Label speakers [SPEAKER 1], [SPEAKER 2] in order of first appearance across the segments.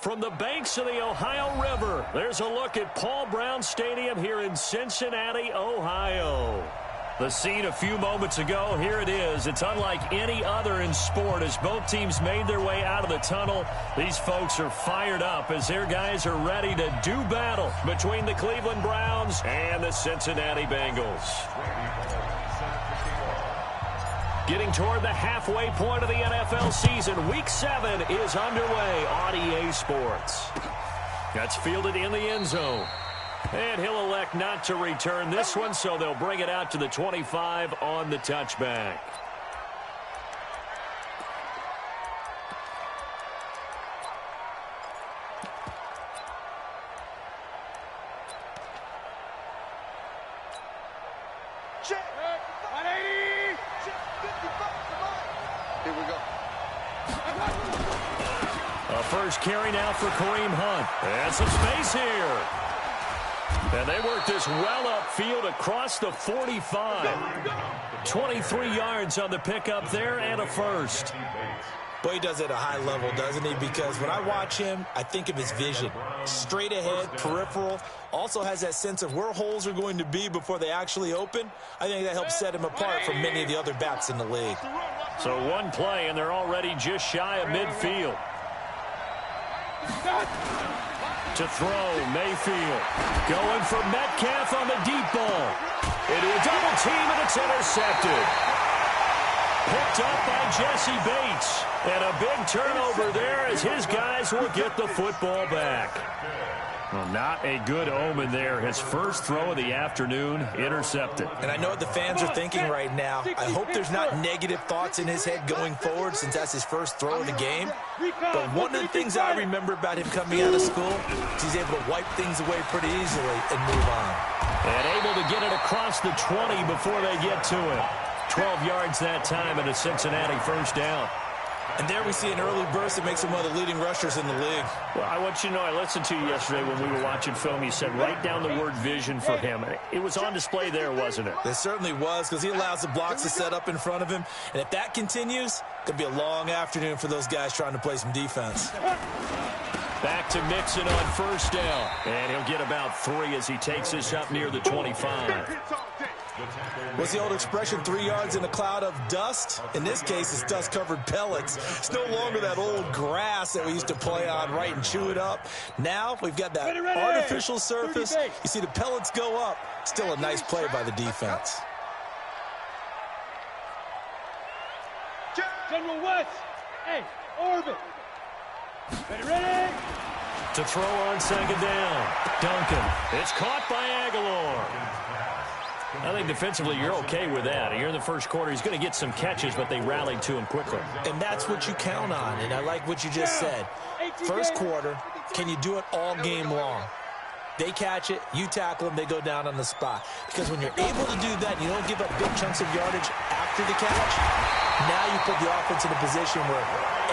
[SPEAKER 1] From the banks of the Ohio River, there's a look at Paul Brown Stadium here in Cincinnati, Ohio. The scene a few moments ago, here it is. It's unlike any other in sport as both teams made their way out of the tunnel. These folks are fired up as their guys are ready to do battle between the Cleveland Browns and the Cincinnati Bengals. Getting toward the halfway point of the NFL season, Week 7 is underway on EA Sports. That's fielded in the end zone. And he'll elect not to return this one, so they'll bring it out to the 25 on the touchback. First carry now for Kareem Hunt. And some space here. And they work this well upfield across the 45. 23 yards on the pickup there and a first.
[SPEAKER 2] Boy, he does it at a high level, doesn't he? Because when I watch him, I think of his vision. Straight ahead, peripheral. Also has that sense of where holes are going to be before they actually open. I think that helps set him apart from many of the other backs in the league.
[SPEAKER 1] So one play, and they're already just shy of midfield. To throw, Mayfield. Going for Metcalf on the deep ball. Into a double team, and it's intercepted. Picked up by Jesse Bates. And a big turnover there as his guys will get the football back. Well, not a good omen there. His first throw of the afternoon intercepted.
[SPEAKER 2] And I know what the fans are thinking right now. I hope there's not negative thoughts in his head going forward since that's his first throw of the game. But one of the things I remember about him coming out of school is he's able to wipe things away pretty easily and move on.
[SPEAKER 1] And able to get it across the 20 before they get to him. 12 yards that time and a Cincinnati first down.
[SPEAKER 2] And there we see an early burst that makes him one of the leading rushers in the league.
[SPEAKER 1] Well, I want you to know, I listened to you yesterday when we were watching film. You said write down the word vision for him. It was on display there, wasn't it?
[SPEAKER 2] It certainly was, because he allows the blocks to set up in front of him. And if that continues, it'll be a long afternoon for those guys trying to play some defense.
[SPEAKER 1] Back to Mixon on first down. And he'll get about 3 as he takes this up near the 25.
[SPEAKER 2] What's the old expression, 3 yards in a cloud of dust? In this case, it's dust-covered pellets. It's no longer that old grass that we used to play on, right, and chew it up. Now we've got that artificial surface. You see the pellets go up. Still a nice play by the defense.
[SPEAKER 3] General West, hey, orbit. Ready?
[SPEAKER 1] To throw on second down. Duncan. It's caught by Aguilar. I think defensively you're okay with that. Here in the first quarter, he's going to get some catches, but they rallied to him quickly.
[SPEAKER 2] And that's what you count on, and I like what you just said. First quarter, can you do it all game long? They catch it, you tackle them, they go down on the spot. Because when you're able to do that, you don't give up big chunks of yardage after the catch. Now you put the offense in a position where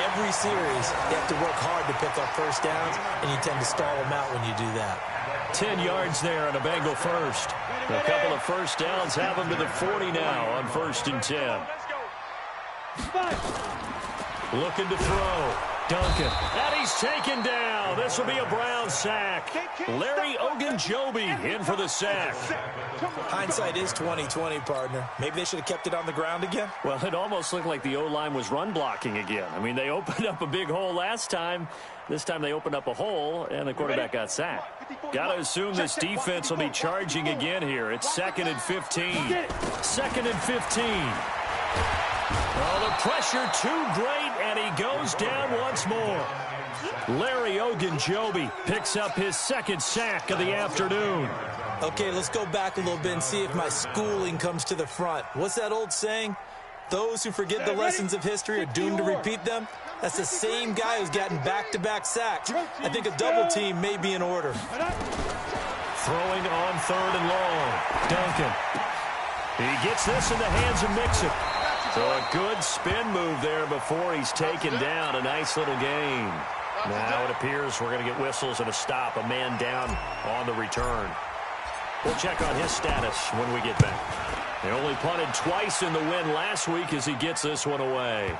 [SPEAKER 2] every series you have to work hard to pick up first downs, and you tend to stall them out when you do that.
[SPEAKER 1] 10 yards there on a Bengal first. A couple of first downs have them to the 40 now on 1st and 10. Looking to throw. Duncan. And he's taken down. This will be a Brown sack. Larry Ogunjobi in for the sack.
[SPEAKER 2] Hindsight is 20/20, partner. Maybe they should have kept it on the ground again.
[SPEAKER 1] Well, it almost looked like the O-line was run blocking again. I mean, they opened up a big hole last time. This time they opened up a hole, and the quarterback got sacked. Got to assume this defense will be charging again here. It's 2nd and 15. 2nd and 15. Oh, the pressure too great, and he goes down once more. Larry Ogunjobi picks up his 2nd sack of the afternoon.
[SPEAKER 2] Okay, let's go back a little bit and see if my schooling comes to the front. What's that old saying? Those who forget the lessons of history are doomed to repeat them. That's the same guy who's gotten back-to-back sacks. I think a double team may be in order.
[SPEAKER 1] Throwing on 3rd and long. Duncan. He gets this in the hands of Mixon. So a good spin move there before he's taken down. A nice little gain. Now it appears we're going to get whistles and a stop. A man down on the return. We'll check on his status when we get back. They only punted twice in the win last week as he gets this one away.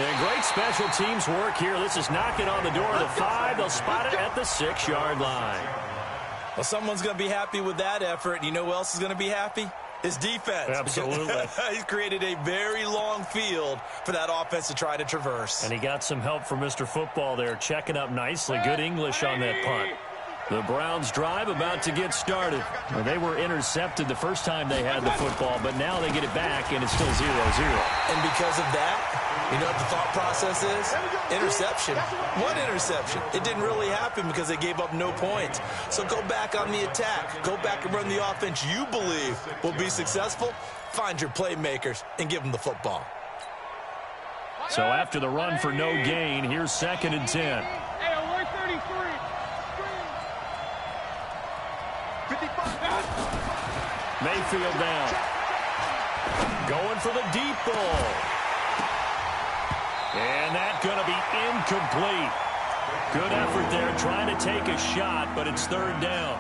[SPEAKER 1] And great special teams work here. This is knocking on the door of the 5. They'll spot it at the 6-yard line.
[SPEAKER 2] Well, someone's going to be happy with that effort. You know who else is going to be happy? His defense.
[SPEAKER 1] Absolutely.
[SPEAKER 2] He's created a very long field for that offense to try to traverse.
[SPEAKER 1] And he got some help from Mr. Football there, checking up nicely. Good English on that punt. The Browns' drive about to get started. Well, they were intercepted the first time they had the football, but now they get it back, and it's still 0-0.
[SPEAKER 2] And because of that, you know what the thought process is? Interception. One interception. It didn't really happen because they gave up no points. So go back on the attack. Go back and run the offense you believe will be successful. Find your playmakers and give them the football.
[SPEAKER 1] So after the run for no gain, here's 2nd and 10.
[SPEAKER 3] Hey, alert 33.
[SPEAKER 1] Mayfield down. Going for the deep ball. And that's going to be incomplete. Good effort there trying to take a shot, but it's 3rd down.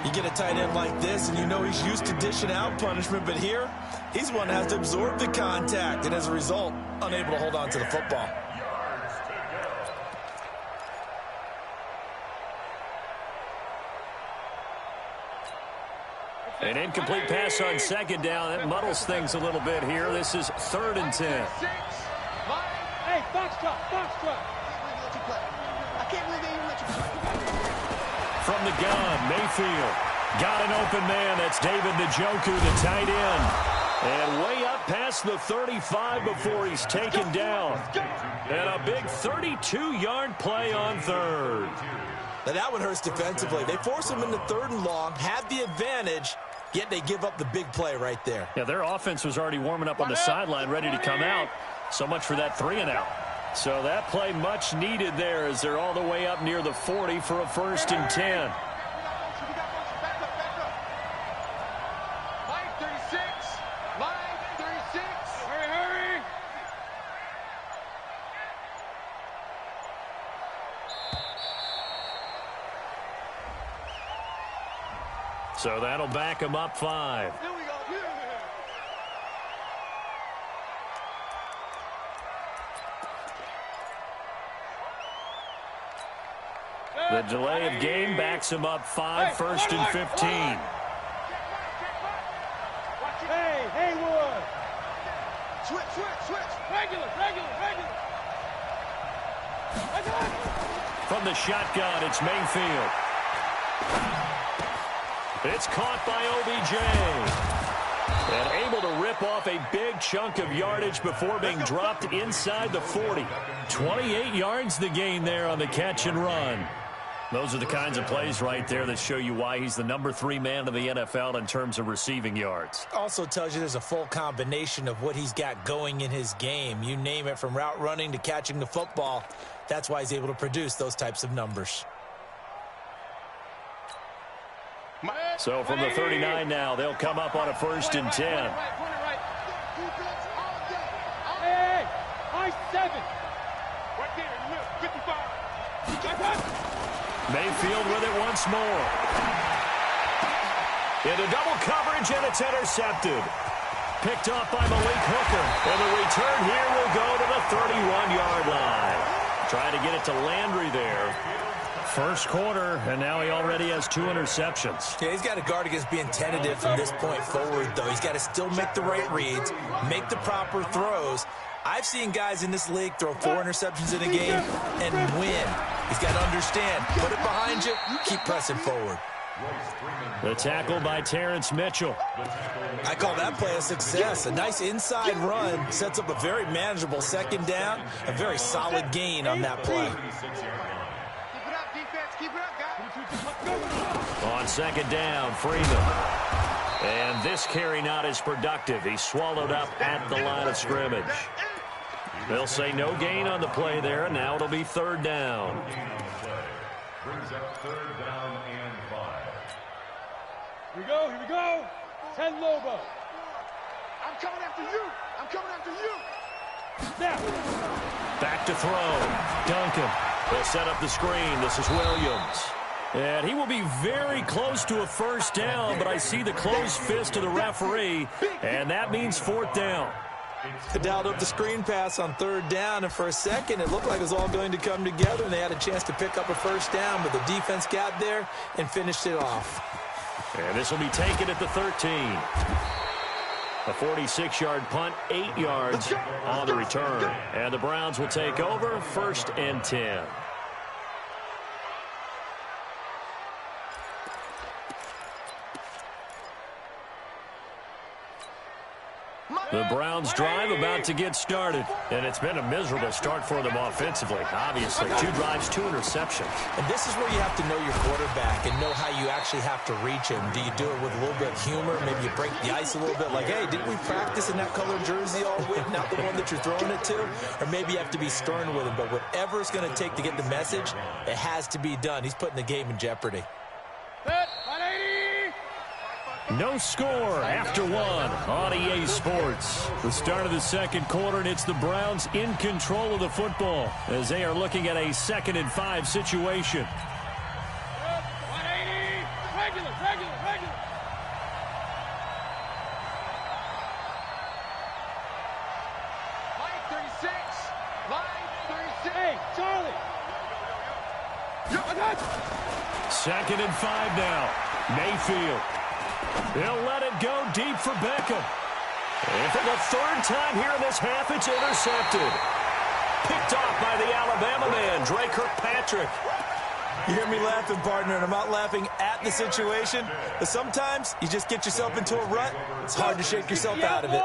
[SPEAKER 2] You get a tight end like this, and you know he's used to dishing out punishment, but here, he's one that has to absorb the contact, and as a result, unable to hold on to the football.
[SPEAKER 1] An incomplete pass on 2nd down. That muddles things a little bit here. This is 3rd and 10.
[SPEAKER 3] Hey, Foxtrot.
[SPEAKER 1] From the gun, Mayfield got an open man. That's David Njoku, the tight end. And way up past the 35 before he's taken down. And a big 32-yard play on 3rd.
[SPEAKER 2] Now that one hurts defensively. They force him into 3rd and long, have the advantage, yet they give up the big play right there.
[SPEAKER 1] Yeah, their offense was already warming up on the sideline, ready to come out. So much for that 3-and-out. So that play much needed there as they're all the way up near the 40 for a 1st and 10.
[SPEAKER 3] Hurry.
[SPEAKER 1] So that'll back them up 5.
[SPEAKER 3] Here we go.
[SPEAKER 1] The delay of game backs him up 5, 1st and 15.
[SPEAKER 3] Hey, Haywood. Switch. Regular.
[SPEAKER 1] From the shotgun, it's Mayfield. It's caught by OBJ. And able to rip off a big chunk of yardage before being dropped inside the 40. 28 yards the gain there on the catch and run. Those are the kinds of plays right there that show you why he's the number 3 man in the NFL in terms of receiving yards.
[SPEAKER 2] Also tells you there's a full combination of what he's got going in his game. You name it, from route running to catching the football. That's why he's able to produce those types of numbers.
[SPEAKER 1] So from the 39 now, they'll come up on a 1st and 10.
[SPEAKER 3] Hey, I-7. Right there, 55.
[SPEAKER 1] Mayfield with it once more. Into double coverage, and it's intercepted. Picked off by Malik Hooker. And the return here will go to the 31-yard line. Trying to get it to Landry there. First quarter, and now he already has 2 interceptions.
[SPEAKER 2] Yeah, he's got to guard against being tentative from this point forward, though. He's got to still make the right reads, make the proper throws. I've seen guys in this league throw 4 interceptions in a game and win. He's got to understand, put it behind you, keep pressing forward.
[SPEAKER 1] The tackle by Terrence Mitchell.
[SPEAKER 2] I call that play a success. A nice inside run sets up a very manageable 2nd down, a very solid gain on that play.
[SPEAKER 1] On 2nd down, Freeman. And this carry not as productive. He's swallowed up at the line of scrimmage. They'll say no gain on the play there, and now it'll be 3rd down.
[SPEAKER 4] Brings up 3rd down and 5.
[SPEAKER 3] Here we go. 10 Lobo.
[SPEAKER 5] I'm coming after you.
[SPEAKER 3] Now.
[SPEAKER 1] Back to throw. Duncan. They'll set up the screen. This is Williams. And he will be very close to a 1st down, but I see the closed fist of the referee, and that means 4th down.
[SPEAKER 2] Dialed up the screen pass on third down, and for a second it looked like it was all going to come together, and they had a chance to pick up a first down, but the defense got there and finished it off.
[SPEAKER 1] And this will be taken at the 13. A 46-yard punt, 8 yards on the return. And the Browns will take over, 1st and 10. The Browns drive about to get started, and it's been a miserable start for them offensively. Obviously, 2 drives, 2 interceptions.
[SPEAKER 2] And this is where you have to know your quarterback and know how you actually have to reach him. Do you do it with a little bit of humor? Maybe you break the ice a little bit, like, hey, didn't we practice in that colored jersey all week, not the one that you're throwing it to? Or maybe you have to be stern with him. But whatever it's going to take to get the message, it has to be done. He's putting the game in jeopardy.
[SPEAKER 1] No score after 1 on EA Sports. The start of the second quarter, and it's the Browns in control of the football as they are looking at a 2nd and 5 situation.
[SPEAKER 3] 180. Regular.
[SPEAKER 5] Line 36.
[SPEAKER 3] Hey, Charlie.
[SPEAKER 1] 2nd and 5 now. Mayfield. He'll let it go deep for Beckham. And for the 3rd time here in this half, it's intercepted. Picked off by the Alabama man, Dre Kirkpatrick.
[SPEAKER 2] You hear me laughing, partner, and I'm not laughing at the situation, but sometimes you just get yourself into a rut. It's hard to shake yourself out of it.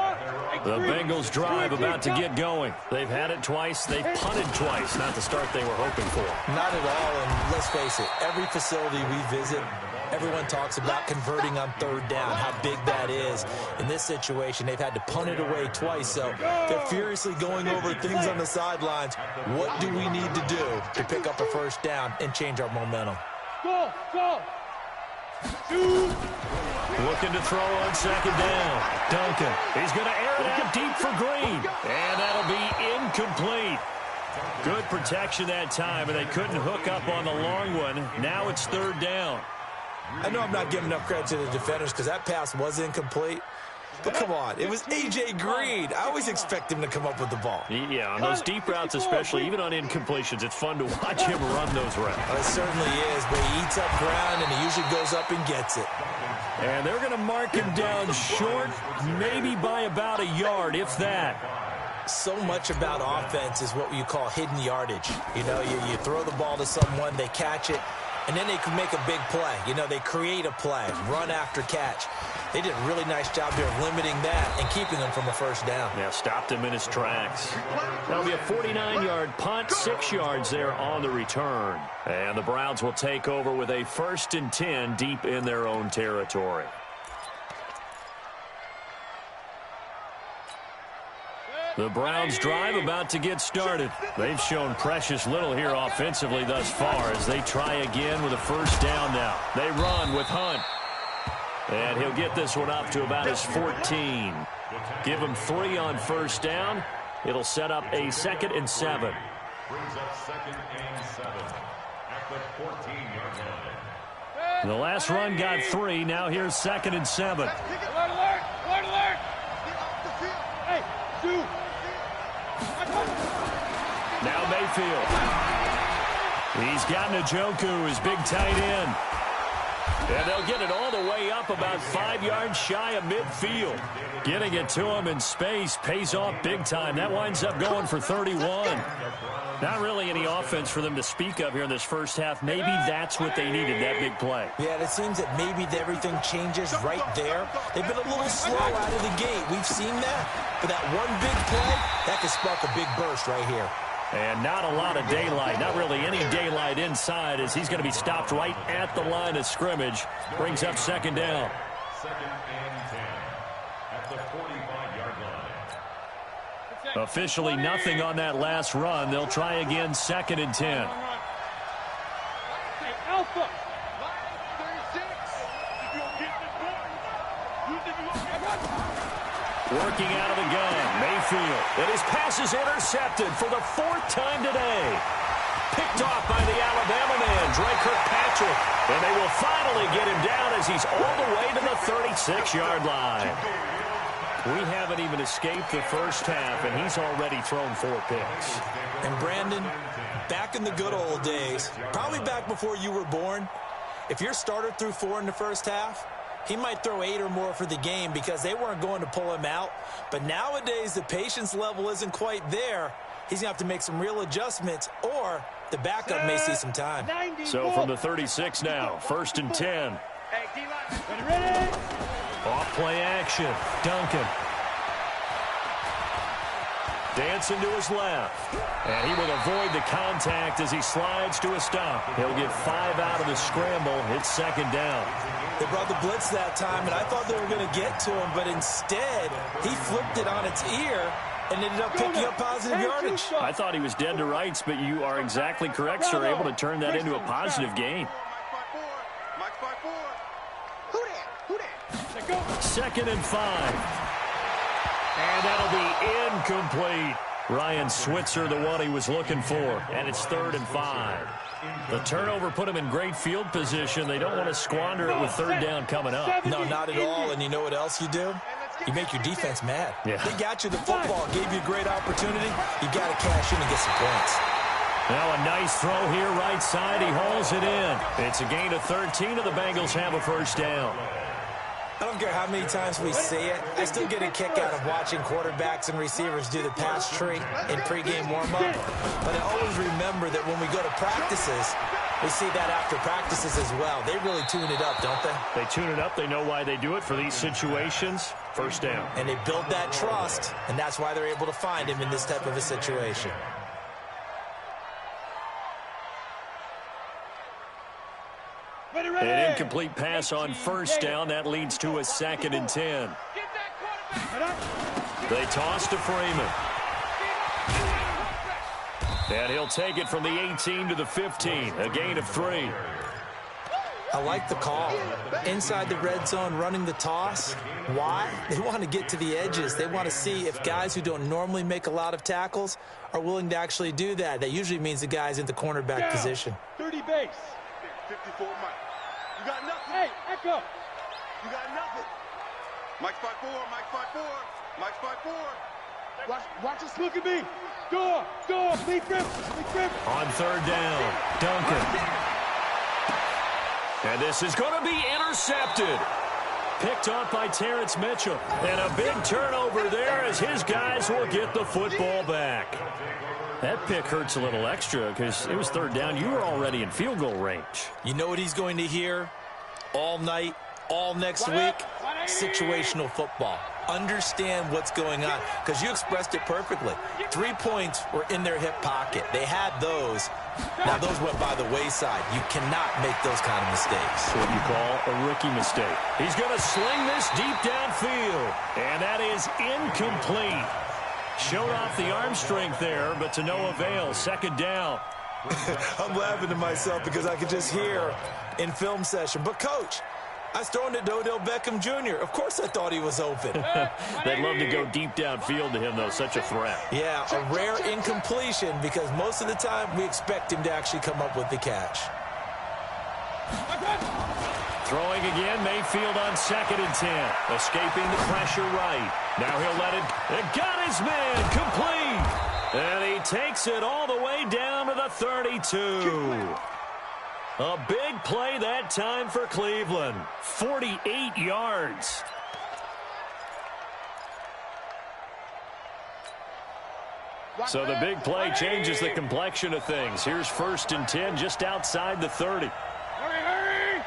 [SPEAKER 1] The Bengals drive about to get going. They've had it twice. They've punted twice. Not the start they were hoping for.
[SPEAKER 2] Not at all, and let's face it, every facility we visit, everyone talks about converting on 3rd down, how big that is. In this situation, they've had to punt it away twice, so they're furiously going over things on the sidelines. What do we need to do to pick up a 1st down and change our momentum?
[SPEAKER 3] Go.
[SPEAKER 1] Looking to throw on 2nd down. Duncan. He's going to air it out deep for Green. And that'll be incomplete. Good protection that time, and they couldn't hook up on the long one. Now it's 3rd down.
[SPEAKER 2] I know I'm not giving enough credit to the defenders because that pass was incomplete. But come on, it was A.J. Green. I always expect him to come up with the ball.
[SPEAKER 1] Yeah, on those deep routes especially, even on incompletions, it's fun to watch him run those routes.
[SPEAKER 2] It certainly is, but he eats up ground, and he usually goes up and gets it.
[SPEAKER 1] And they're going to mark him down short, maybe by about a yard, if that.
[SPEAKER 2] So much about offense is what you call hidden yardage. You know, you throw the ball to someone, they catch it, and then they can make a big play. You know, they create a play, run after catch. They did a really nice job here of limiting that and keeping them from a 1st down.
[SPEAKER 1] Yeah, stopped him in his tracks. That'll be a 49-yard punt, 6 yards there on the return. And the Browns will take over with a 1st and 10 deep in their own territory. The Browns drive about to get started. They've shown precious little here offensively thus far as they try again with a 1st down now. They run with Hunt. And he'll get this one up to about his 14. Give him 3 on 1st down. It'll set up a 2nd and 7.
[SPEAKER 4] Brings up 2nd and 7 at the 14-yard line.
[SPEAKER 1] The last run got 3. Now here's 2nd and 7.
[SPEAKER 3] Alert! Hey, dude!
[SPEAKER 1] Now Mayfield. He's got Njoku, his big tight end. And they'll get it all the way up about 5 yards shy of midfield. Getting it to him in space pays off big time. That winds up going for 31. Not really any offense for them to speak of here in this first half. Maybe that's what they needed, that big play.
[SPEAKER 2] Yeah, it seems that maybe everything changes right there. They've been a little slow out of the gate. We've seen that. But that one big play, that could spark a big burst right here.
[SPEAKER 1] And not a lot of daylight, not really any daylight inside as he's going to be stopped right at the line of scrimmage. Brings up 2nd down.
[SPEAKER 4] 2nd and 10 at the 45-yard line.
[SPEAKER 1] Officially nothing on that last run. They'll try again 2nd and 10.
[SPEAKER 3] Hey, Alpha!
[SPEAKER 1] Working out of the gun, Mayfield. And his pass is intercepted for the 4th time today. Picked off by the Alabama man, Dre Kirkpatrick. And they will finally get him down as he's all the way to the 36-yard line. We haven't even escaped the first half, and he's already thrown 4 picks.
[SPEAKER 2] And Brandon, back in the good old days, probably back before you were born, if your starter threw 4 in the first half, he might throw 8 or more for the game because they weren't going to pull him out. But nowadays, the patience level isn't quite there. He's going to have to make some real adjustments, or the backup may see some time.
[SPEAKER 1] So from the 36 now, 1st and 10.
[SPEAKER 3] Ready?
[SPEAKER 1] Off play action. Duncan. Dancing to his left. And he will avoid the contact as he slides to a stop. He'll get 5 out of the scramble. It's 2nd down.
[SPEAKER 2] They brought the blitz that time, and I thought they were going to get to him, but instead, he flipped it on its ear and ended up picking up positive yardage.
[SPEAKER 1] I thought he was dead to rights, but you are exactly correct, sir. Able to turn that into a positive gain.
[SPEAKER 3] Let go.
[SPEAKER 1] 2nd and 5. And that'll be incomplete. Ryan Switzer, the one he was looking for. And it's 3rd and 5. The turnover put him in great field position. They don't want to squander it with 3rd down coming up.
[SPEAKER 2] No, not at all. And you know what else you do? You make your defense mad.
[SPEAKER 1] Yeah.
[SPEAKER 2] They got you the football, gave you a great opportunity. You got to cash in and get some points.
[SPEAKER 1] Now a nice throw here, right side. He hauls it in. It's a gain of 13, and the Bengals have a 1st down.
[SPEAKER 2] I don't care how many times we see it. I still get a kick out of watching quarterbacks and receivers do the pass tree in pregame warm-up. But I always remember that when we go to practices, we see that after practices as well. They really tune it up, don't they?
[SPEAKER 1] They tune it up. They know why they do it for these situations. 1st down.
[SPEAKER 2] And they build that trust, and that's why they're able to find him in this type of a situation.
[SPEAKER 1] An incomplete pass on 1st down. That leads to a 2nd and 10. They toss to Freeman. And he'll take it from the 18 to the 15. A gain of 3.
[SPEAKER 2] I like the call. Inside the red zone, running the toss. Why? They want to get to the edges. They want to see if guys who don't normally make a lot of tackles are willing to actually do that. That usually means the guy's in the cornerback position.
[SPEAKER 3] 30 base.
[SPEAKER 5] 54 Mike. You got nothing.
[SPEAKER 3] Hey, Echo.
[SPEAKER 5] You got nothing. Mike's 5'4", Mike's 5'4", Mike's 5'4".
[SPEAKER 3] Watch us. Look at me. Door. Lead grip.
[SPEAKER 1] On 3rd down, Duncan. And this is going to be intercepted. Picked off by Terrence Mitchell. And a big turnover there as his guys will get the football back. That pick hurts a little extra because it was 3rd down. You were already in field goal range.
[SPEAKER 2] You know what he's going to hear all night, all next week? Situational football. Understand what's going on, because you expressed it perfectly. 3 points were in their hip pocket. They had those. Now, those went by the wayside. You cannot make those kind of mistakes.
[SPEAKER 1] What you call a rookie mistake. He's going to sling this deep downfield, and that is incomplete. Showed off the arm strength there, but to no avail. 2nd down.
[SPEAKER 2] I'm laughing to myself because I could just hear in film session. But, Coach, I was throwing it to Odell Beckham Jr. Of course I thought he was open.
[SPEAKER 1] They'd love to go deep downfield to him, though. Such a threat.
[SPEAKER 2] Yeah, a rare incompletion because most of the time we expect him to actually come up with the catch.
[SPEAKER 1] Throwing again, Mayfield on 2nd and 10. Escaping the pressure right. Now he'll let it. It got his man complete. And he takes it all the way down to the 32. A big play that time for Cleveland. 48 yards. So the big play changes the complexion of things. Here's 1st and 10 just outside the 30.
[SPEAKER 3] Hurry!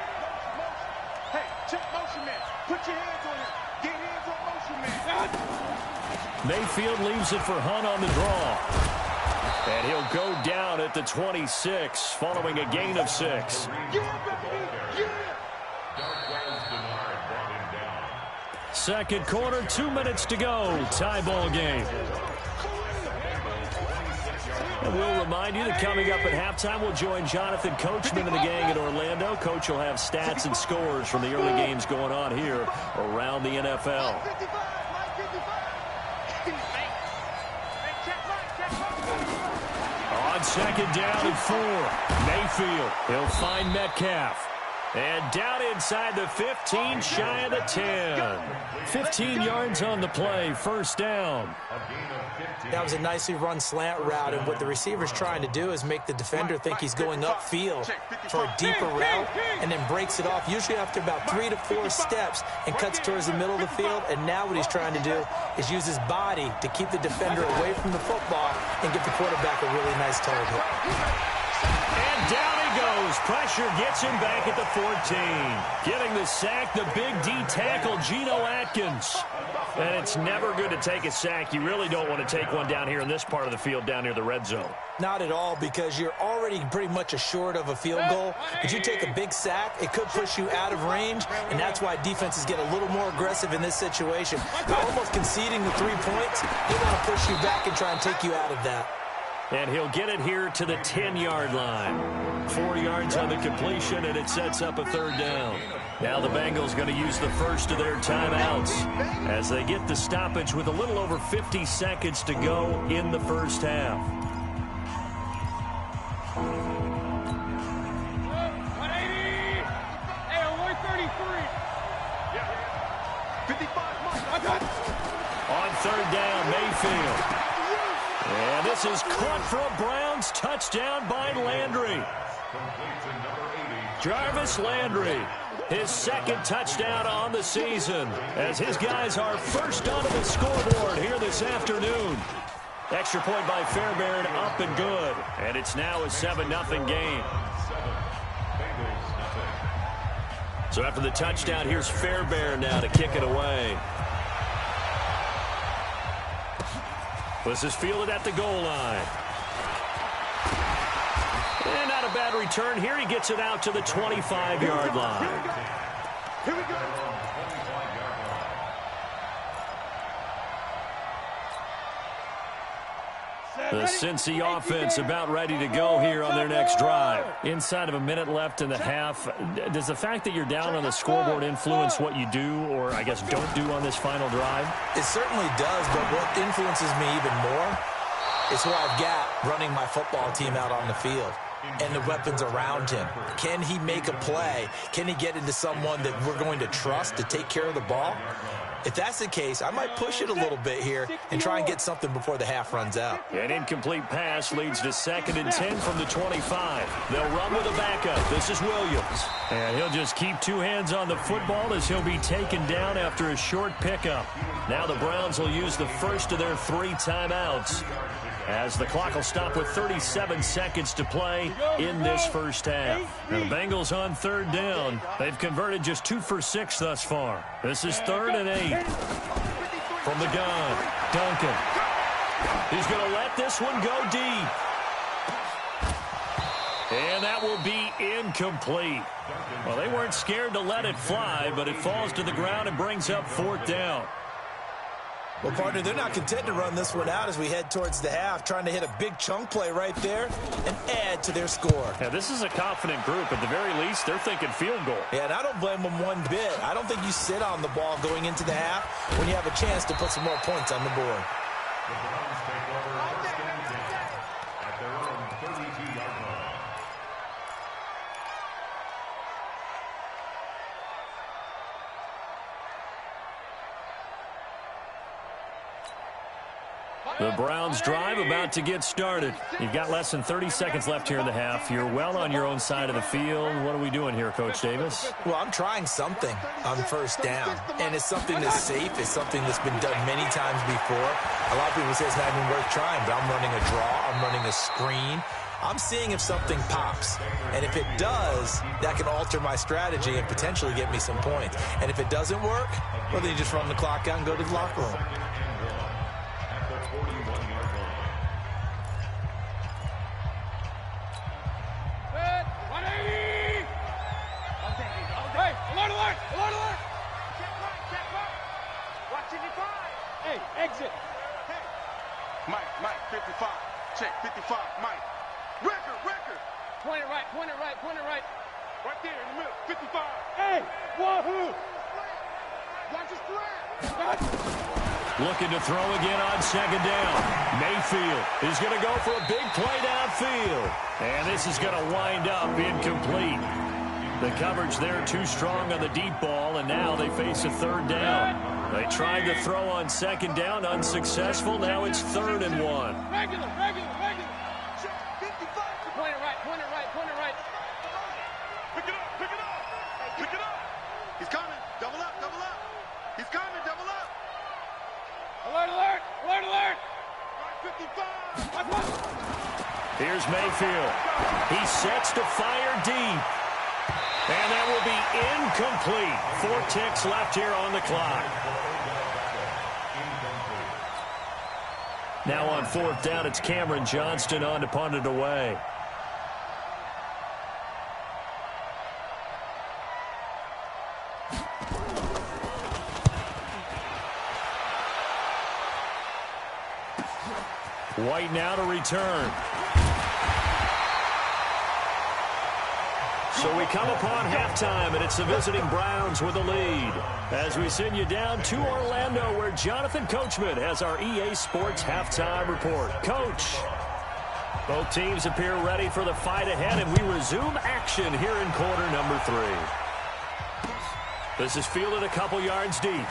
[SPEAKER 5] Hey, check motion man. Put your hands on him. Get hands on motion man.
[SPEAKER 1] Mayfield leaves it for Hunt on the draw. And he'll go down at the 26, following a gain of 6. Second quarter, 2 minutes to go. Tie ball game. And we'll remind you that coming up at halftime, we'll join Jonathan Coachman and the gang in Orlando. Coach will have stats and scores from the early games going on here around the NFL. On 2nd down and 4, Mayfield. He'll find Metcalf. And down inside the 15, shy of the 10. 15 yards on the play, first down.
[SPEAKER 2] That was a nicely run slant route, and what the receiver's trying to do is make the defender think he's going upfield for a deeper route and then breaks it off, usually after about 3 to 4 steps, and cuts towards the middle of the field. And now what he's trying to do is use his body to keep the defender away from the football and give the quarterback a really nice target.
[SPEAKER 1] And down he goes. Pressure gets him back at the 14. Getting the sack, the big D tackle, Geno Atkins. And it's never good to take a sack. You really don't want to take one down here in this part of the field, down near the red zone.
[SPEAKER 2] Not at all, because you're already pretty much assured of a field goal. If you take a big sack, it could push you out of range, and that's why defenses get a little more aggressive in this situation. By almost conceding the 3 points, they want to push you back and try and take you out of that.
[SPEAKER 1] And he'll get it here to the 10-yard line. 4 yards on the completion, and it sets up a third down. Now the Bengals going to use the first of their timeouts as they get the stoppage with a little over 50 seconds to go in the first half.
[SPEAKER 3] 180. Hey, 133. 55.
[SPEAKER 1] On third down, Mayfield. And this is caught for a Browns touchdown by Landry. Jarvis Landry, his second touchdown on the season, as his guys are first onto the scoreboard here this afternoon. Extra point by Fairbairn, up and good. And it's now a 7-0 game. So after the touchdown, here's Fairbairn now to kick it away. This is fielded at the goal line. And not a bad return here. He gets it out to the 25-yard line.
[SPEAKER 5] Here we go.
[SPEAKER 1] The Cincy offense about ready to go here on their next drive. Inside of a minute left in the half, does the fact that you're down on the scoreboard influence what you do, or I guess don't do on this final drive?
[SPEAKER 2] It certainly does, but what influences me even more is what I've got running my football team out on the field and the weapons around him. Can he make a play? Can he get into someone that we're going to trust to take care of the ball? If that's the case, I might push it a little bit here and try and get something before the half runs out.
[SPEAKER 1] An incomplete pass leads to 2nd and 10 from the 25. They'll run with a backup. This is Williams. And he'll just keep 2 hands on the football as he'll be taken down after a short pickup. Now the Browns will use the first of their 3 timeouts, as the clock will stop with 37 seconds to play in this first half. Now the Bengals on third down. They've converted just 2 for 6 thus far. This is 3rd and 8. From the gun, Duncan. He's going to let this one go deep. And that will be incomplete. Well, they weren't scared to let it fly, but it falls to the ground and brings up 4th down.
[SPEAKER 2] Well, partner, they're not content to run this one out as we head towards the half, trying to hit a big chunk play right there and add to their score.
[SPEAKER 1] Yeah, this is a confident group. At the very least, they're thinking field goal.
[SPEAKER 2] Yeah, and I don't blame them one bit. I don't think you sit on the ball going into the half when you have a chance to put some more points on the board.
[SPEAKER 4] The Browns take over first and 10 at their own 32-yard line.
[SPEAKER 1] The Browns drive about to get started. You've got less than 30 seconds left here in the half. You're well on your own side of the field. What are we doing here, Coach Davis?
[SPEAKER 2] Well, I'm trying something on first down, and it's something that's safe. It's something that's been done many times before. A lot of people say it's not even worth trying, but I'm running a draw. I'm running a screen. I'm seeing if something pops, and if it does, that can alter my strategy and potentially get me some points. And if it doesn't work, well, then you just run the clock out and go to the locker room.
[SPEAKER 3] Hey, exit.
[SPEAKER 5] Hey. Mike, 55. Check, 55, Mike. Record.
[SPEAKER 3] Point it right.
[SPEAKER 5] Right there in the middle, 55.
[SPEAKER 3] Hey, wahoo.
[SPEAKER 5] Watch his threat.
[SPEAKER 1] Looking to throw again on 2nd down. Mayfield is going to go for a big play downfield. And this is going to wind up incomplete. The coverage there too strong on the deep ball, and now they face a third down. They tried to throw on second down, unsuccessful. Now it's 3rd and 1.
[SPEAKER 3] Regular. Point it right.
[SPEAKER 5] Pick it up. He's coming. Double up. He's coming. Double up.
[SPEAKER 3] Alert.
[SPEAKER 5] Right, 55.
[SPEAKER 1] Here's Mayfield. He sets to fire deep. And that will be incomplete. 4 ticks left here on the clock. Now on 4th down, it's Cameron Johnston on to punt it away. White now to return. So we come upon halftime, and it's the visiting Browns with the lead. As we send you down to Orlando, where Jonathan Coachman has our EA Sports halftime report. Coach, both teams appear ready for the fight ahead, and we resume action here in quarter number 3. This is fielded a couple yards deep.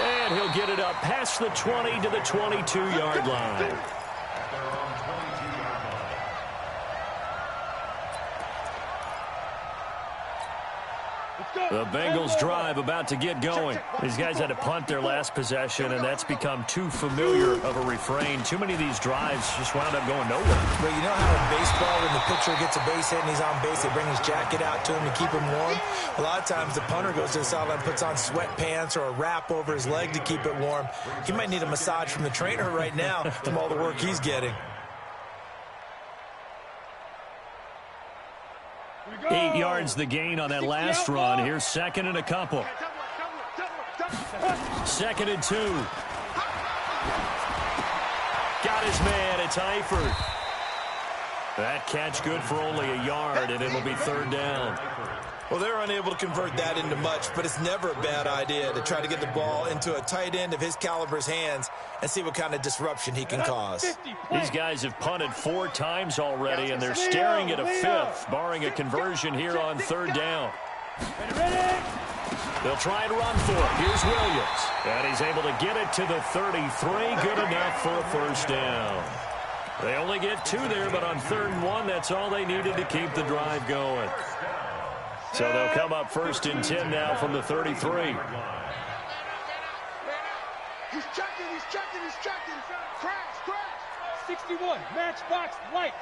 [SPEAKER 1] And he'll get it up past the 20 to the 22-yard line. The Bengals drive about to get going. These guys had to punt their last possession, and that's become too familiar of a refrain. Too many of these drives just wound up going nowhere.
[SPEAKER 2] But you know how in baseball, when the pitcher gets a base hit and he's on base, they bring his jacket out to him to keep him warm? A lot of times the punter goes to the sideline, puts on sweatpants or a wrap over his leg to keep it warm. He might need a massage from the trainer right now from all the work he's getting.
[SPEAKER 1] 8 yards the gain on that last run. Here's 2nd and a couple. 2nd and 2. Got his man. It's Eifert. That catch good for only a yard, and it'll be 3rd down.
[SPEAKER 2] Well, they're unable to convert that into much, but it's never a bad idea to try to get the ball into a tight end of his caliber's hands and see what kind of disruption he can cause.
[SPEAKER 1] These guys have punted 4 times already, and they're staring at a 5th, barring a conversion here on 3rd down. They'll try and run for it. Here's Williams, and he's able to get it to the 33. Good enough for a 1st down. They only get 2 there, but on 3rd and 1, that's all they needed to keep the drive going. So they'll come up 1st and 10 now from the 33.
[SPEAKER 5] He's checking. Crash.
[SPEAKER 3] 61, matchbox lights.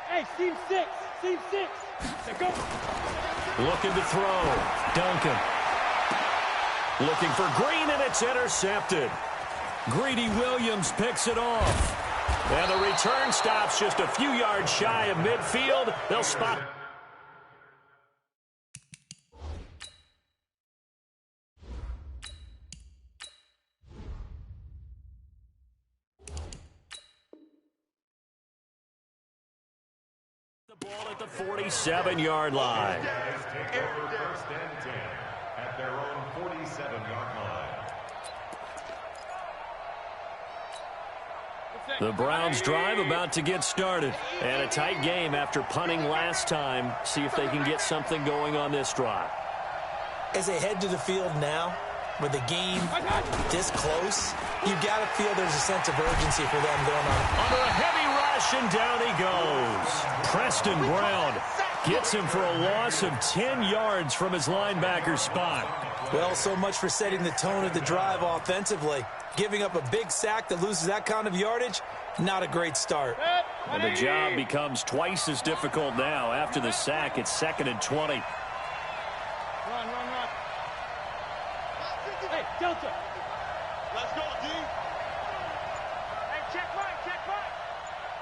[SPEAKER 3] Hey, seam 6. Go.
[SPEAKER 1] Looking to throw. Duncan. Looking for Green, and it's intercepted. Greedy Williams picks it off. And the return stops just a few yards shy of midfield. They'll spot. The ball at the 47-yard line.
[SPEAKER 4] 1st and 10 at their own 47-yard line.
[SPEAKER 1] The Browns drive about to get started. And a tight game after punting last time. See if they can get something going on this drive.
[SPEAKER 2] As they head to the field now, with the game this close, you've got to feel there's a sense of urgency for them going on.
[SPEAKER 1] Under a heavy rush, and down he goes. Preston Brown gets him for a loss of 10 yards from his linebacker spot.
[SPEAKER 2] Well, so much for setting the tone of the drive offensively. Giving up a big sack that loses that kind of yardage, not a great start.
[SPEAKER 1] And the job becomes twice as difficult now. After the sack, it's 2nd and 20.
[SPEAKER 3] Run. Hey, Delta.
[SPEAKER 5] Let's go, D. Hey, check right.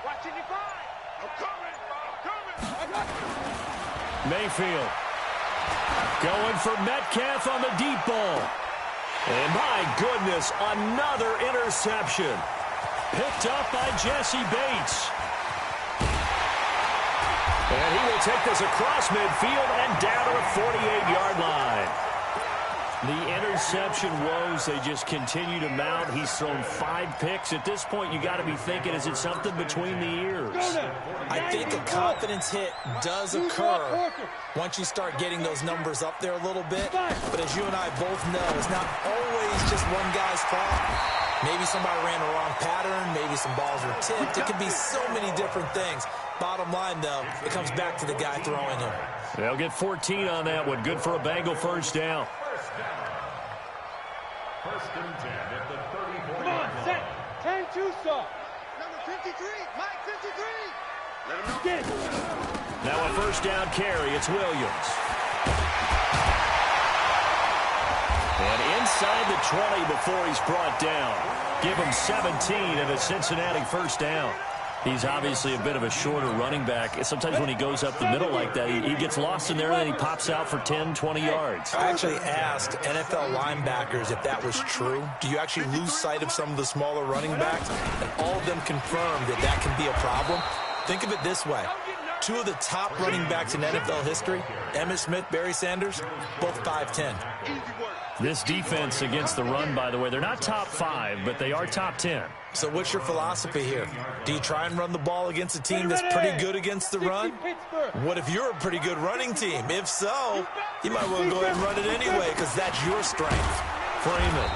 [SPEAKER 5] Watching you find. I'm coming.
[SPEAKER 1] Mayfield going for Metcalf on the deep ball. And my goodness, another interception. Picked up by Jesse Bates. And he will take this across midfield and down to the 48-yard line. The interception woes, they just continue to mount. He's thrown 5 picks. At this point, you got to be thinking, is it something between the ears?
[SPEAKER 2] I think a confidence hit does occur once you start getting those numbers up there a little bit. But as you and I both know, it's not always just one guy's fault. Maybe somebody ran a wrong pattern. Maybe some balls were tipped. It could be so many different things. Bottom line, though, it comes back to the guy throwing them.
[SPEAKER 1] They'll get 14 on that one. Good for a Bengal first down.
[SPEAKER 4] First and 10 at the 34.
[SPEAKER 3] Come on, set. 10-2 saw.
[SPEAKER 5] Number 53, Mike 53. Let him know.
[SPEAKER 3] Get it.
[SPEAKER 1] Now a first down carry. It's Williams. And inside the 20 before he's brought down. Give him 17 and a Cincinnati first down. He's obviously a bit of a shorter running back. Sometimes when he goes up the middle like that, he gets lost in there and then he pops out for 10, 20 yards.
[SPEAKER 2] I actually asked NFL linebackers if that was true. Do you actually lose sight of some of the smaller running backs? And all of them confirmed that that can be a problem. Think of it this way. Two of the top running backs in NFL history, Emmitt Smith, Barry Sanders, both 5'10".
[SPEAKER 1] This defense against the run, by the way, they're not top 5, but they are top 10.
[SPEAKER 2] So what's your philosophy here? Do you try and run the ball against a team that's pretty good against the run? What if you're a pretty good running team? If so, you might want to go ahead and run it anyway because that's your strength.
[SPEAKER 1] Freeman.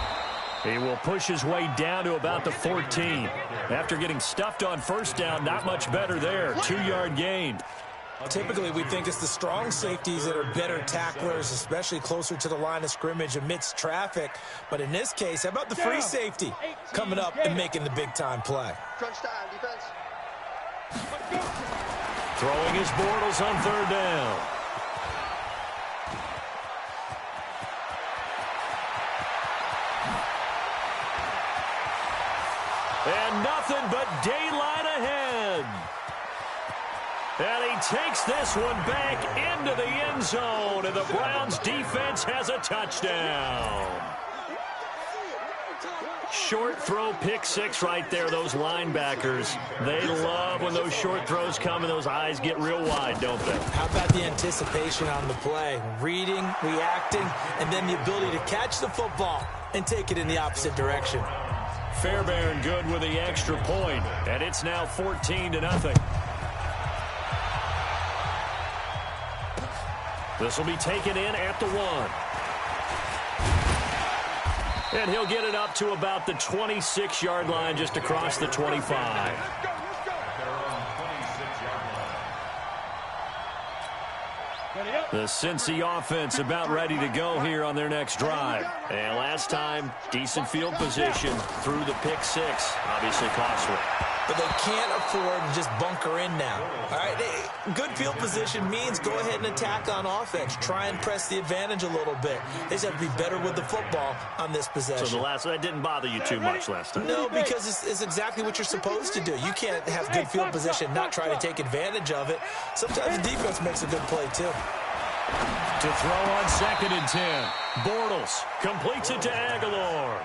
[SPEAKER 1] He will push his way down to about the 14. After getting stuffed on first down, not much better there. 2-yard gain.
[SPEAKER 2] Typically, we think it's the strong safeties that are better tacklers, especially closer to the line of scrimmage amidst traffic. But in this case, how about the free safety coming up and making the big-time play?
[SPEAKER 5] Crunch time, defense.
[SPEAKER 1] Throwing his Bortles on third down. And nothing but daylight ahead. And he takes this one back into the end zone, and the Browns defense has a touchdown. Short throw, pick six right there. Those linebackers, they love when those short throws come and those eyes get real wide, don't they?
[SPEAKER 2] How about the anticipation on the play? Reading, reacting, and then the ability to catch the football and take it in the opposite direction.
[SPEAKER 1] Fairbairn good with the extra point, and it's now 14-0. This will be taken in at the 1. And he'll get it up to about the 26-yard line, just across the 25. The Cincy offense about ready to go here on their next drive. And last time, decent field position through the pick six. Obviously costly.
[SPEAKER 2] But they can't afford to just bunker in now. All right, good field position means go ahead and attack on offense. Try and press the advantage a little bit. They just have to be better with the football on this possession.
[SPEAKER 1] So that didn't bother you too much last time?
[SPEAKER 2] No, because it's exactly what you're supposed to do. You can't have good field position, not try to take advantage of it. Sometimes the defense makes a good play, too.
[SPEAKER 1] To throw on 2nd and 10. Bortles completes it to Aguilar.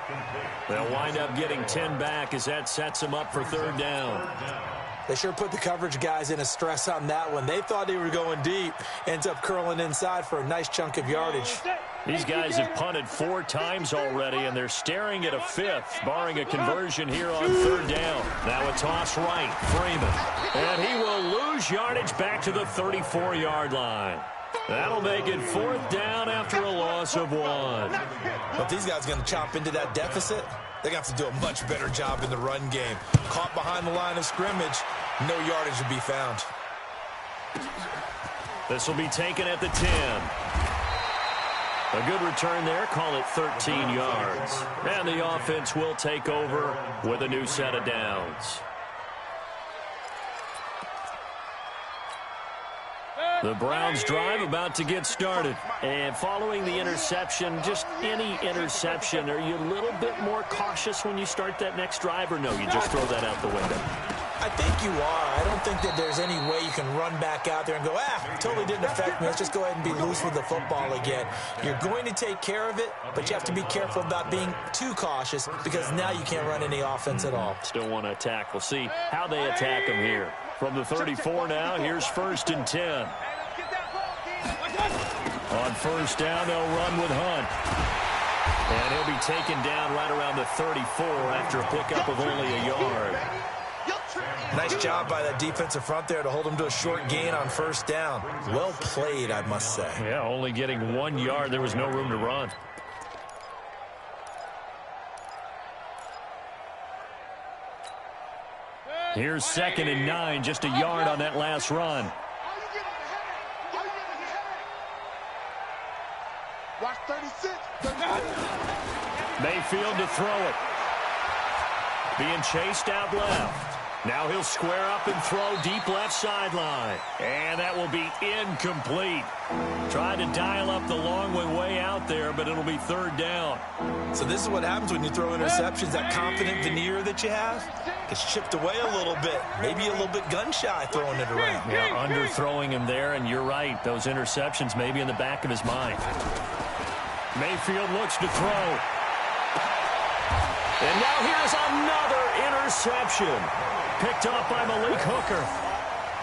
[SPEAKER 1] They'll wind up getting 10 back as that sets them up for third down.
[SPEAKER 2] They sure put the coverage guys in a stress on that one. They thought they were going deep. Ends up curling inside for a nice chunk of yardage.
[SPEAKER 1] These guys have punted 4 times already, and they're staring at a 5th, barring a conversion here on third down. Now a toss right, Freeman. And he will lose yardage back to the 34-yard line. That'll make it 4th down after a loss of 1.
[SPEAKER 2] But these guys are going to chop into that deficit. They're going to have to do a much better job in the run game. Caught behind the line of scrimmage, no yardage to be found.
[SPEAKER 1] This will be taken at the 10. A good return there, call it 13 yards. And the offense will take over with a new set of downs. The Browns drive about to get started. And following the interception, just any interception, are you a little bit more cautious when you start that next drive, or no, you just throw that out the window?
[SPEAKER 2] I think you are. I don't think that there's any way you can run back out there and go, totally didn't affect me. Let's just go ahead and be loose with the football again. You're going to take care of it, but you have to be careful about being too cautious because now you can't run any offense at all.
[SPEAKER 1] Still want to attack. We'll see how they attack him here. From the 34 now, here's 1st and 10. On first down, they'll run with Hunt. And he'll be taken down right around the 34 after a pickup of only a yard.
[SPEAKER 2] Nice job by that defensive front there to hold him to a short gain on first down. Well played, I must say.
[SPEAKER 1] Yeah, only getting 1 yard. There was no room to run. Here's 2nd and 9, just a yard on that last run.
[SPEAKER 5] Watch 36.
[SPEAKER 1] Mayfield to throw it. Being chased out left. Now he'll square up and throw deep left sideline. And that will be incomplete. Trying to dial up the long way out there, but it'll be 3rd down.
[SPEAKER 2] So this is what happens when you throw interceptions. That confident veneer that you have gets chipped away a little bit. Maybe a little bit gun-shy throwing it around.
[SPEAKER 1] Yeah, underthrowing him there, and you're right. Those interceptions may be in the back of his mind. Mayfield looks to throw. And now here's another interception. Picked off by Malik Hooker.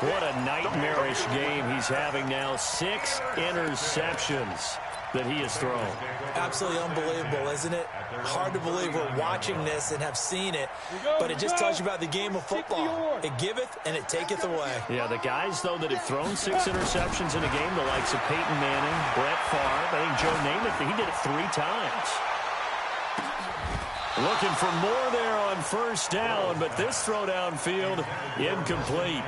[SPEAKER 1] What a nightmarish game he's having now. 6 interceptions that he has thrown.
[SPEAKER 2] Absolutely unbelievable, isn't it? Hard to believe we're watching this and have seen it, but it just tells you about the game of football. It giveth and it taketh away.
[SPEAKER 1] Yeah, the guys, though, that have thrown 6 interceptions in a game, the likes of Peyton Manning, Brett Favre, I think Joe Namath, he did it 3 times. Looking for more there on first down, but this throw downfield, incomplete.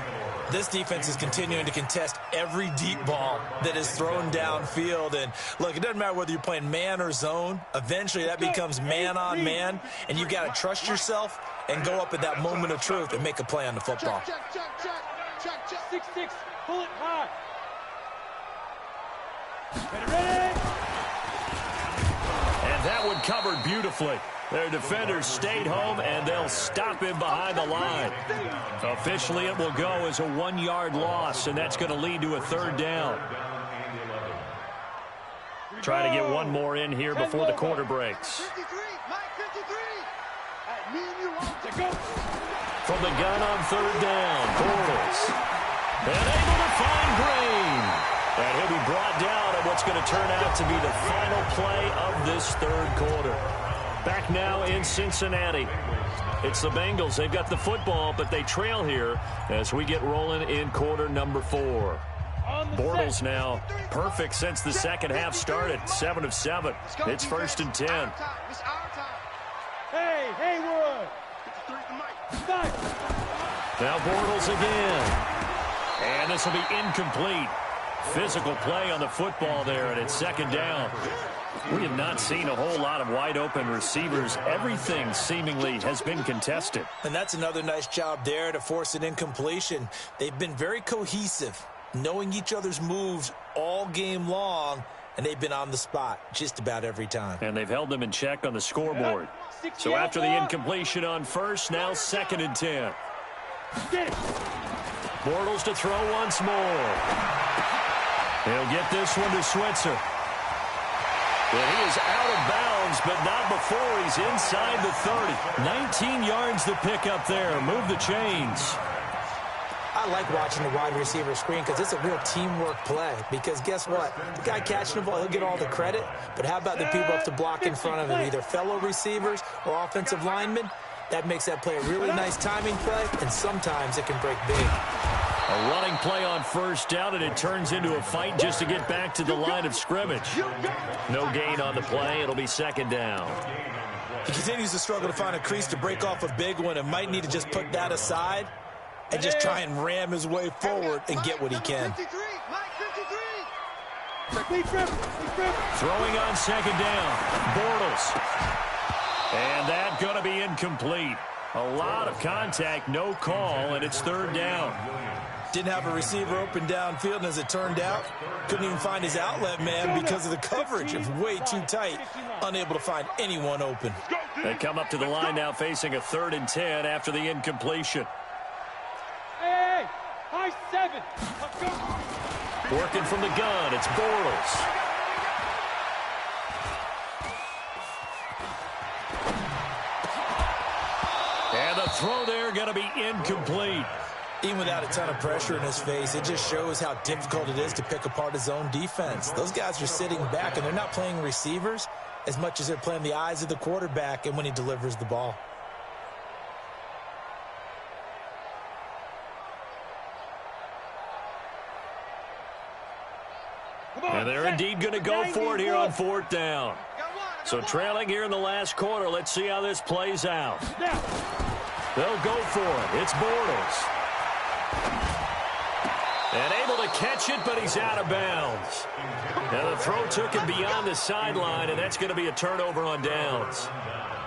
[SPEAKER 2] This defense is continuing to contest every deep ball that is thrown downfield. And, look, it doesn't matter whether you're playing man or zone. Eventually, that becomes man-on-man, and you've got to trust yourself and go up at that moment of truth and make a play on the football.
[SPEAKER 3] Check. 6-6. Pull it high. Ready.
[SPEAKER 1] And that one covered beautifully. Their defenders stayed home, and they'll stop him behind the line. Officially, it will go as a 1-yard loss, and that's going to lead to a 3rd down. Try to get one more in here before the quarter breaks.
[SPEAKER 5] 53, Mike 53. Me and you want to go.
[SPEAKER 1] From the gun on 3rd down, Bortles. And able to find Green. And he'll be brought down at what's going to turn out to be the final play of this 3rd quarter. Back now in Cincinnati. It's the Bengals. They've got the football, but they trail here as we get rolling in quarter number 4. Bortles now perfect since the second half started. 7 of 7. It's 1st and 10.
[SPEAKER 3] Hey, Haywood.
[SPEAKER 1] Now Bortles again. And this will be incomplete. Physical play on the football there, and it's 2nd down. We have not seen a whole lot of wide-open receivers. Everything seemingly has been contested.
[SPEAKER 2] And that's another nice job there to force an incompletion. They've been very cohesive, knowing each other's moves all game long, and they've been on the spot just about every time.
[SPEAKER 1] And they've held them in check on the scoreboard. So after the incompletion on first, now 2nd and 10. Bortles to throw once more. He'll get this one to Switzer. And he is out of bounds, but not before he's inside the 30. 19 yards to pick up there. Move the chains.
[SPEAKER 2] I like watching the wide receiver screen because it's a real teamwork play. Because guess what? The guy catching the ball, he'll get all the credit. But how about the people up to block in front of him, either fellow receivers or offensive linemen? That makes that play a really nice timing play, and sometimes it can break big.
[SPEAKER 1] A running play on first down, and it turns into a fight just to get back to the line of scrimmage. No gain on the play. It'll be 2nd down.
[SPEAKER 2] He continues to struggle to find a crease to break off a big one and might need to just put that aside and just try and ram his way forward and get what he can.
[SPEAKER 1] Throwing on 2nd down. Bortles. And that's going to be incomplete. A lot of contact, no call, and it's 3rd down.
[SPEAKER 2] Didn't have a receiver open downfield, and as it turned out, couldn't even find his outlet man because of the coverage. It was way too tight, unable to find anyone open.
[SPEAKER 1] They come up to the line now facing a 3rd and 10 after the incompletion.
[SPEAKER 3] Hey, high 7.
[SPEAKER 1] Working from the gun, it's Bortles. And the throw there going to be incomplete.
[SPEAKER 2] Even without a ton of pressure in his face, it just shows how difficult it is to pick apart his own defense. Those guys are sitting back, and they're not playing receivers as much as they're playing the eyes of the quarterback and when he delivers the ball.
[SPEAKER 1] And they're indeed going to go for it here on 4th down. So trailing here in the last quarter. Let's see how this plays out. They'll go for it. It's Bortles. And able to catch it, but he's out of bounds. Now the throw took him beyond the sideline, and that's going to be a turnover on downs.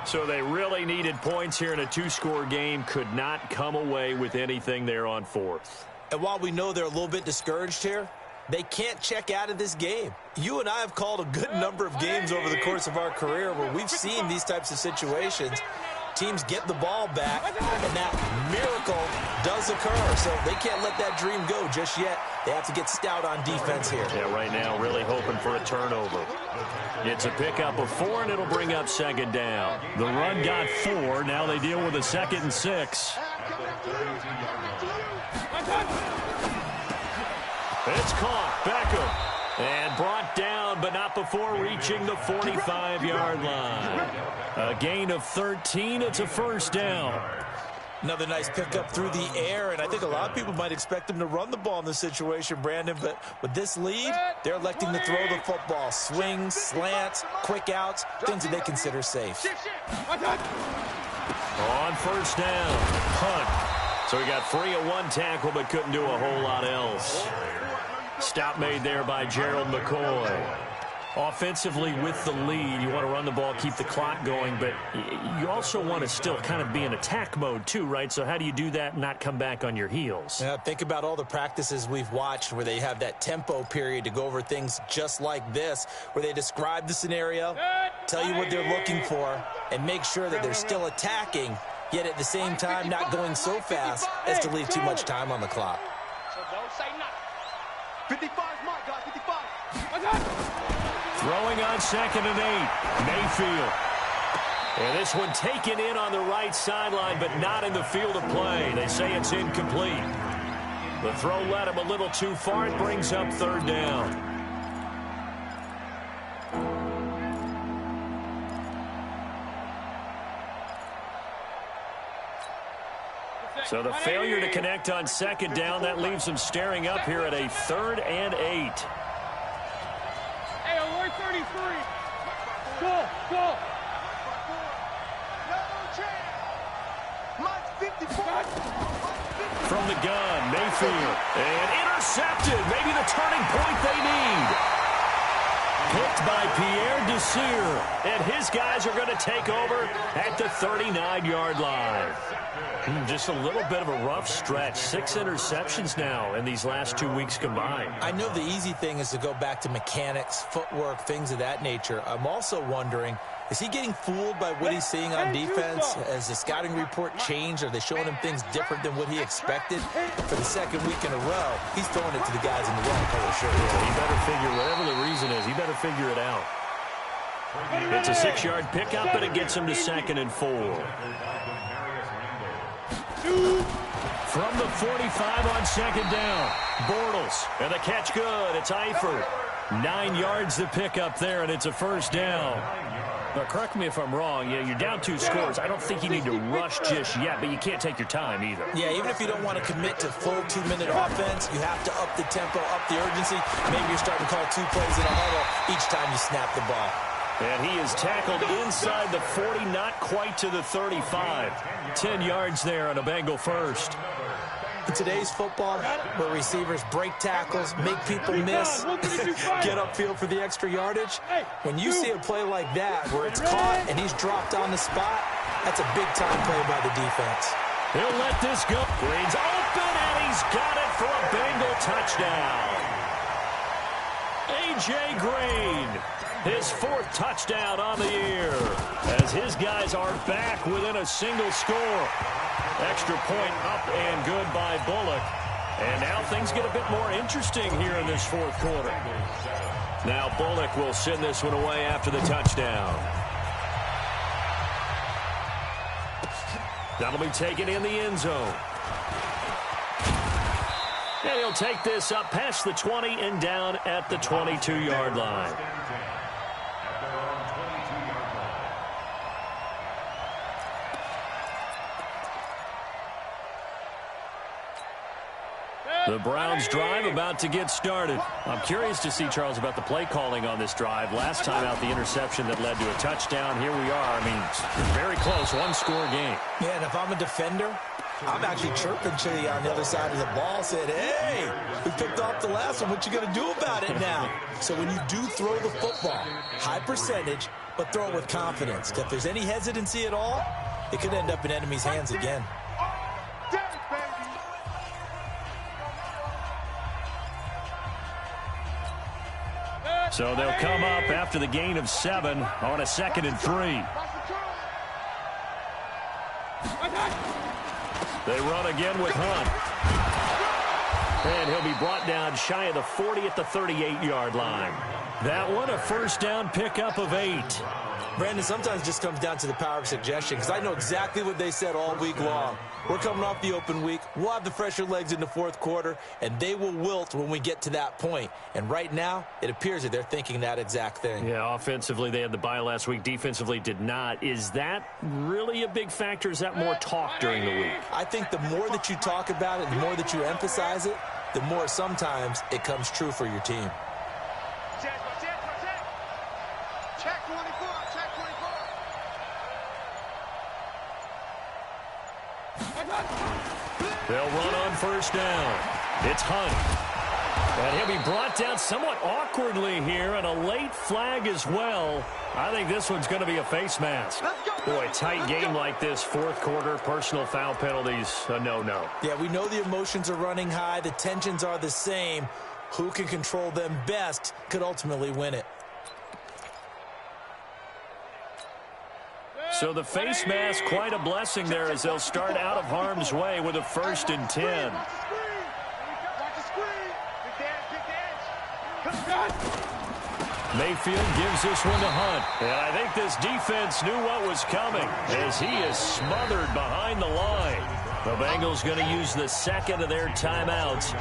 [SPEAKER 1] So they really needed points here in a 2-score game. Could not come away with anything there on 4th.
[SPEAKER 2] And while we know they're a little bit discouraged here, they can't check out of this game. You and I have called a good number of games over the course of our career where we've seen these types of situations. Teams get the ball back, and that miracle does occur. So they can't let that dream go just yet. They have to get stout on defense here.
[SPEAKER 1] Yeah, right now really hoping for a turnover. It's a pickup of 4, and it'll bring up 2nd down. The run got 4. Now they deal with a 2nd and 6. It's caught. Beckham. And brought down, but not before reaching the 45-yard line. A gain of 13. It's a 1st down.
[SPEAKER 2] Another nice pickup through the air, and I think a lot of people might expect them to run the ball in this situation, Brandon, but with this lead, they're electing to throw the football. Swings, slants, quick outs, things that they consider safe.
[SPEAKER 1] On 1st down, punt. So he got free of 1 tackle, but couldn't do a whole lot else. Stop made there by Gerald McCoy. Offensively with the lead, you want to run the ball, keep the clock going, but you also want to still kind of be in attack mode too, right? So how do you do that and not come back on your heels?
[SPEAKER 2] Yeah, think about all the practices we've watched where they have that tempo period to go over things just like this, where they describe the scenario, tell you what they're looking for, and make sure that they're still attacking, yet at the same time not going so fast as to leave too much time on the clock.
[SPEAKER 3] So don't say nothing.
[SPEAKER 5] 55 is my guy, 55.
[SPEAKER 1] Throwing on 2nd and 8. Mayfield. And this one taken in on the right sideline, but not in the field of play. They say it's incomplete. The throw led him a little too far. It brings up 3rd down. So the failure to connect on 2nd down, that leaves them staring up here at a 3rd and 8.
[SPEAKER 3] Hey, alert 33. Go.
[SPEAKER 1] From the gun, Mayfield. And intercepted. Maybe the turning point they need. Picked by Pierre Desir. And his guys are going to take over at the 39-yard line. Just a little bit of a rough stretch. 6 interceptions now in these last 2 weeks combined.
[SPEAKER 2] I know the easy thing is to go back to mechanics, footwork, things of that nature. I'm also wondering, is he getting fooled by what he's seeing on defense? Has the scouting report changed? Are they showing him things different than what he expected? For the 2nd week in a row, he's throwing it to the guys in the wrong color shirt.
[SPEAKER 1] Yeah, he better figure, whatever the reason is, he better figure it out. It's a 6-yard pickup, and it gets him to 2nd and 4. From the 45 on 2nd down, Bortles, and the catch good. It's Eifert. 9 yards to pick up there, and it's a 1st down. Now, correct me if I'm wrong. Yeah, you're down 2 scores. I don't think you need to rush just yet, but you can't take your time either.
[SPEAKER 2] Yeah, even if you don't want to commit to full 2-minute offense, you have to up the tempo, up the urgency. Maybe you're starting to call 2 plays in a huddle each time you snap the ball.
[SPEAKER 1] And he is tackled inside the 40, not quite to the 35. 10 yards there on a Bengal 1st.
[SPEAKER 2] In today's football, where receivers break tackles, make people miss, get upfield for the extra yardage, when you see a play like that where it's caught and he's dropped on the spot, that's a big-time play by the defense.
[SPEAKER 1] He'll let this go. Green's open, and he's got it for a Bengal touchdown. A.J. Green, his 4th touchdown on the year, as his guys are back within a single score. Extra point up and good by Bullock. And now things get a bit more interesting here in this 4th quarter. Now Bullock will send this one away after the touchdown. That'll be taken in the end zone. And he'll take this up past the 20 and down at the 22-yard line. The Browns drive about to get started. I'm curious to see, Charles, about the play calling on this drive. Last time out, the interception that led to a touchdown. Here we are. I mean, very close, one-score game.
[SPEAKER 2] Yeah, and if I'm a defender, I'm actually chirping to you on the other side of the ball, saying, hey, we picked off the last one. What you going to do about it now? So when you do throw the football, high percentage, but throw it with confidence. If there's any hesitancy at all, it could end up in enemy's hands again.
[SPEAKER 1] So they'll come up after the gain of 7 on a 2nd and 3. They run again with Hunt. And he'll be brought down shy of the 40 at the 38-yard line. That one, a first down pickup of 8.
[SPEAKER 2] Brandon, sometimes it just comes down to the power of suggestion, because I know exactly what they said all week long. We're coming off the open week. We'll have the fresher legs in the fourth quarter, and they will wilt when we get to that point. And right now, it appears that they're thinking that exact thing.
[SPEAKER 1] Yeah, offensively, they had the bye last week. Defensively, did not. Is that really a big factor? Is that more talk during the week?
[SPEAKER 2] I think the more that you talk about it, the more that you emphasize it, the more sometimes it comes true for your team.
[SPEAKER 5] Check 24, check 24.
[SPEAKER 1] They'll run on first down. It's Hunt. And he'll be brought down somewhat awkwardly here, and a late flag as well. I think this one's going to be a face mask. Boy, tight game like this, fourth quarter, personal foul penalties, a no-no.
[SPEAKER 2] Yeah, we know the emotions are running high. The tensions are the same. Who can control them best could ultimately win it.
[SPEAKER 1] So the face mask, quite a blessing there as they'll start out of harm's way with a 1st and 10. Mayfield gives this one to Hunt. And I think this defense knew what was coming as he is smothered behind the line. The Bengals going to use the 2nd of their timeouts.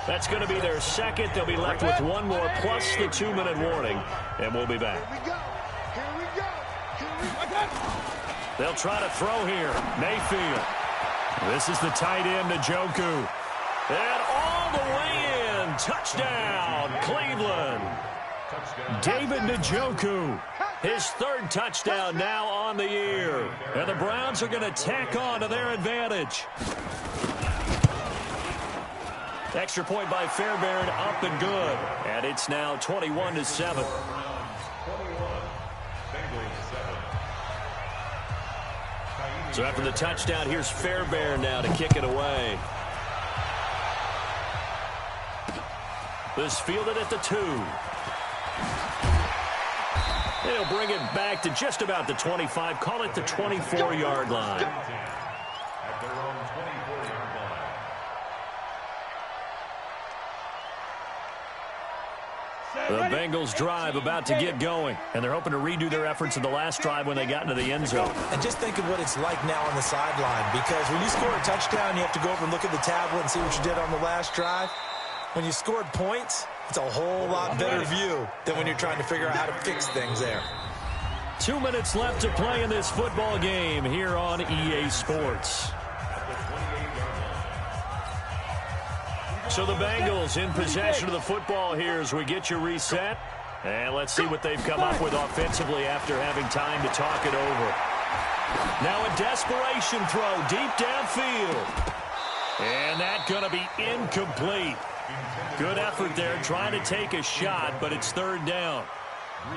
[SPEAKER 1] That's going to be their 2nd. They'll be left with 1 more plus the 2-minute warning. And we'll be back. They'll try to throw here. Mayfield. This is the tight end, Njoku. And all the way in. Touchdown, Cleveland. David Njoku. His 3rd touchdown now on the year. And the Browns are going to tack on to their advantage. Extra point by Fairbairn, up and good. And it's now 21-7. So after the touchdown, here's Fairbairn now to kick it away. This fielded at the 2. They'll bring it back to just about the 25. Call it the 24-yard line.
[SPEAKER 4] At their own 24-yard line.
[SPEAKER 1] The Bengals drive about to get going, and they're hoping to redo their efforts in the last drive when they got into the end zone.
[SPEAKER 2] And just think of what it's like now on the sideline, because when you score a touchdown, you have to go over and look at the tablet and see what you did on the last drive. When you scored points, it's a whole lot better view than when you're trying to figure out how to fix things there.
[SPEAKER 1] 2 minutes left to play in this football game here on EA Sports. So the Bengals in possession of the football here as we get you reset. And let's see what they've come up with offensively after having time to talk it over. Now a desperation throw deep downfield. And that's going to be incomplete. Good effort there trying to take a shot, but it's 3rd down.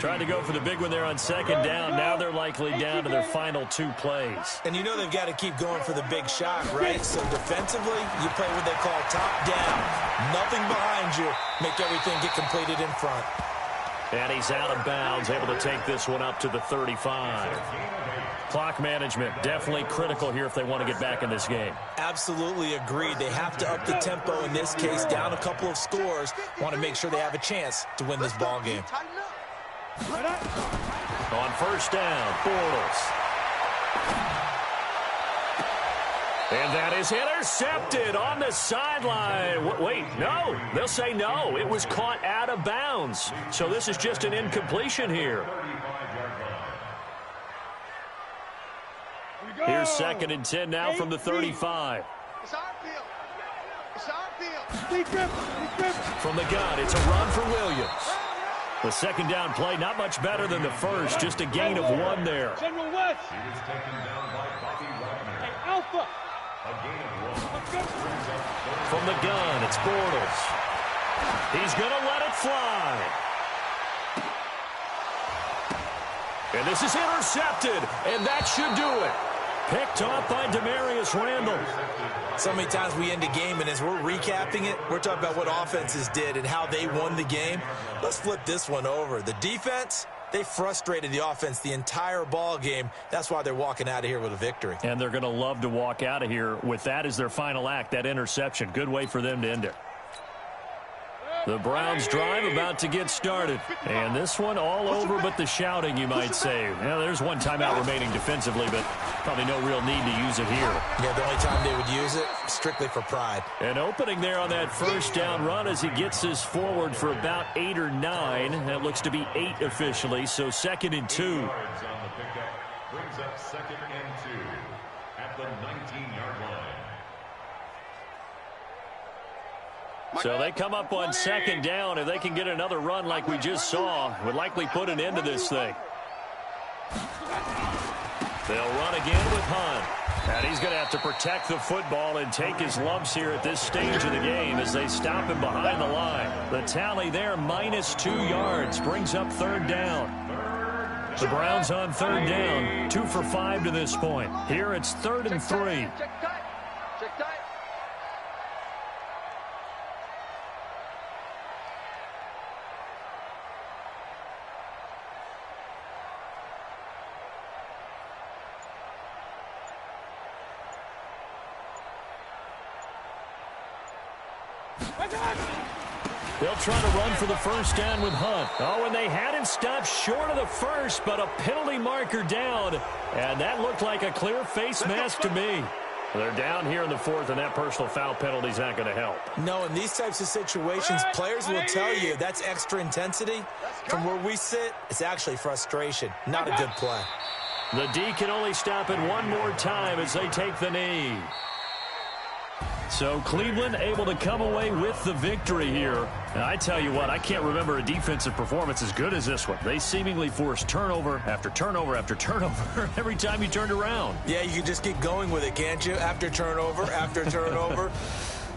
[SPEAKER 1] Trying to go for the big one there on 2nd down. Now they're likely down to their final 2 plays.
[SPEAKER 2] And you know they've got to keep going for the big shot, right? So defensively, you play what they call top down. Nothing behind you. Make everything get completed in front.
[SPEAKER 1] And he's out of bounds, able to take this one up to the 35. Clock management, definitely critical here if they want to get back in this game.
[SPEAKER 2] Absolutely agreed. They have to up the tempo in this case, down a couple of scores. Want to make sure they have a chance to win this ball game.
[SPEAKER 1] On first down, Bortles. And that is intercepted on the sideline. Wait, no. They'll say no. It was caught out of bounds. So this is just an incompletion here. Here's 2nd and 10 now from the 35.
[SPEAKER 5] It's our field. It's our
[SPEAKER 1] From the gun, it's a run for Williams. The second down play, not much better than the first, just a gain of 1 there.
[SPEAKER 3] General West.
[SPEAKER 4] He was taken down by Bobby Wagner.
[SPEAKER 3] Hey, Alpha.
[SPEAKER 4] A gain of 1.
[SPEAKER 1] From the gun, it's Bortles. He's going to let it fly. And this is intercepted, and that should do it. Picked off by Demarius Randall.
[SPEAKER 2] So many times we end a game, and as we're recapping it, we're talking about what offenses did and how they won the game. Let's flip this one over. The defense, they frustrated the offense the entire ball game. That's why they're walking out of here with a victory.
[SPEAKER 1] And they're going to love to walk out of here with that as their final act, that interception. Good way for them to end it. The Browns drive about to get started. And this one all over but the shouting, you might say. Well, there's one timeout remaining defensively, but probably no real need to use it here.
[SPEAKER 2] Yeah, the only time they would use it, strictly for pride.
[SPEAKER 1] An opening there on that first down run as he gets us forward for about 8 or 9. That looks to be 8 officially, so 2nd and 2.
[SPEAKER 4] Yards on the pickup brings up 2nd and 2 at the 19-yard line.
[SPEAKER 1] So they come up on 2nd down. If they can get another run like we just saw, would likely put an end to this thing. They'll run again with Hunt. And he's going to have to protect the football and take his lumps here at this stage of the game as they stop him behind the line. The tally there, -2 yards, brings up 3rd down. The Browns on 3rd down, 2 for 5 to this point. Here it's 3rd and 3.
[SPEAKER 6] Check tight. Check tight.
[SPEAKER 1] They'll try to run for the first down with Hunt. Oh, and they had him stopped short of the first, but a penalty marker down. And that looked like a clear face mask to me. They're down here in the 4th, and that personal foul penalty is not going to help.
[SPEAKER 2] No, in these types of situations, players will tell you that's extra intensity. From where we sit, it's actually frustration, not a good play.
[SPEAKER 1] The D can only stop it one more time as they take the knee. So Cleveland able to come away with the victory here. And I tell you what, I can't remember a defensive performance as good as this one. They seemingly forced turnover after turnover after turnover every time you turned around.
[SPEAKER 2] Yeah, you can just keep going with it, can't you? After turnover, after turnover.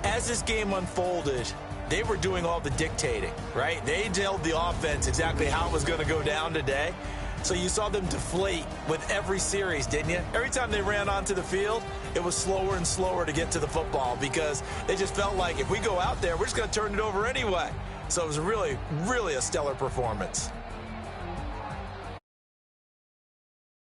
[SPEAKER 2] As this game unfolded, they were doing all the dictating, right? They told the offense exactly how it was going to go down today. So you saw them deflate with every series, didn't you? Every time they ran onto the field, it was slower and slower to get to the football because they just felt like if we go out there, we're just going to turn it over anyway. So it was really, really a stellar performance.